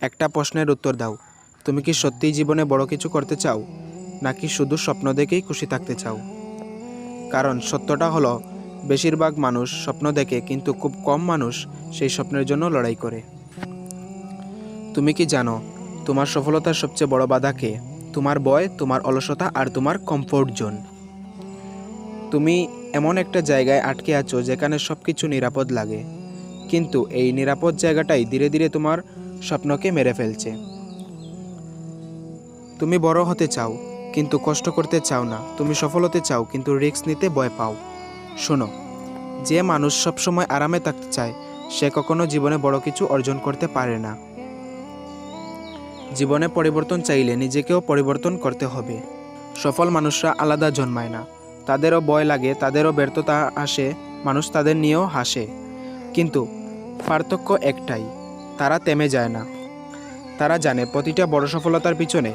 একটা প্রশ্নের উত্তর দাও। তুমি কি সত্যিই জীবনে বড় কিছু করতে চাও, নাকি শুধু স্বপ্ন দেখেই খুশি থাকতে চাও? কারণ সত্যটা হলো, বেশিরভাগ মানুষ স্বপ্ন দেখে, কিন্তু খুব কম মানুষ সেই স্বপ্নের জন্য লড়াই করে। তুমি কি জানো তোমার সফলতার সবচেয়ে বড় বাধা কে? তোমার ভয়, তোমার অলসতা আর তোমার কমফোর্ট জোন। তুমি এমন একটা জায়গায় আটকে আছো যেখানে সব কিছু নিরাপদ লাগে, কিন্তু এই নিরাপদ জায়গাটাই ধীরে ধীরে তোমার স্বপ্নকে মেরে ফেলছে। তুমি বড় হতে চাও, কিন্তু কষ্ট করতে চাও না। তুমি সফল হতে চাও, কিন্তু রিস্ক নিতে ভয় পাও। শোনো, যে মানুষ সবসময় আরামে থাকতে চায়, সে কখনো জীবনে বড় কিছু অর্জন করতে পারে না। জীবনে পরিবর্তন চাইলে নিজেকেও পরিবর্তন করতে হবে। সফল মানুষরা আলাদা জন্মায় না। তাদেরও ভয় লাগে, তাদেরও ব্যর্থতা আসে, মানুষ তাদের নিয়েও হাসে। কিন্তু পার্থক্য একটাই, তারা থেমে যায় না। তারা জানে প্রতিটা বড় সফলতার পিছনে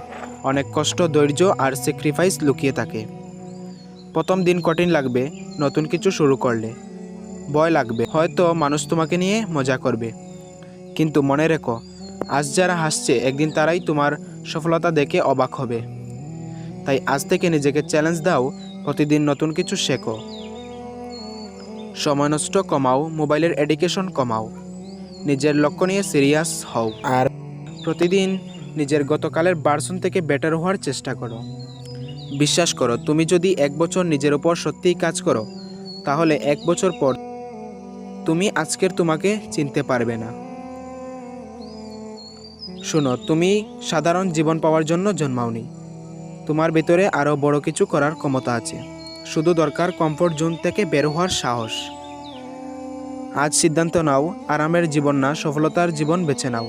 অনেক কষ্ট, ধৈর্য আর স্যাক্রিফাইস লুকিয়ে থাকে। প্রথম দিন কঠিন লাগবে, নতুন কিছু শুরু করলে ভয় লাগবে, হয়তো মানুষ তোমাকে নিয়ে মজা করবে। কিন্তু মনে রেখো, আজ যারা হাসছে, একদিন তারাই তোমার সফলতা দেখে অবাক হবে। তাই আজ থেকে নিজেকে চ্যালেঞ্জ দাও, প্রতিদিন নতুন কিছু শেখো। সময় নষ্ট কমাও, মোবাইলের এডিকশন কমাও, নিজের লক্ষ্য নিয়ে সিরিয়াস হও, আর প্রতিদিন নিজের গতকালের ভার্সন থেকে বেটার হওয়ার চেষ্টা করো। বিশ্বাস করো, তুমি যদি 1 বছর নিজের উপর সত্যিই কাজ করো, তাহলে 1 বছর পর তুমি আজকের তোমাকে চিনতে পারবে না। শোনো, তুমি সাধারণ জীবন পাওয়ার জন্য জন্মাওনি। তোমার ভিতরে আরও বড় কিছু করার ক্ষমতা আছে। শুধু দরকার কমফোর্ট জোন থেকে বের হওয়ার সাহস। আজ সিদ্ধান্ত নাও, আরামের জীবন না, সফলতার জীবন বেছে নাও।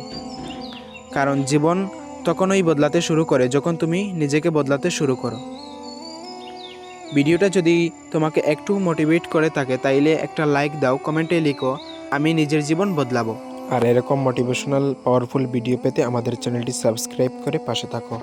কারণ জীবন তখনই বদলাতে শুরু করে যখন তুমি নিজেকে বদলাতে শুরু করো। ভিডিওটা যদি তোমাকে একটু মোটিভেট করে থাকে, তাইলে একটা লাইক দাও, কমেন্টে লিখো আমি নিজের জীবন বদলাবো। আর এরকম মোটিভেশনাল পাওয়ারফুল ভিডিও পেতে আমাদের চ্যানেলটি সাবস্ক্রাইব করে পাশে থাকো।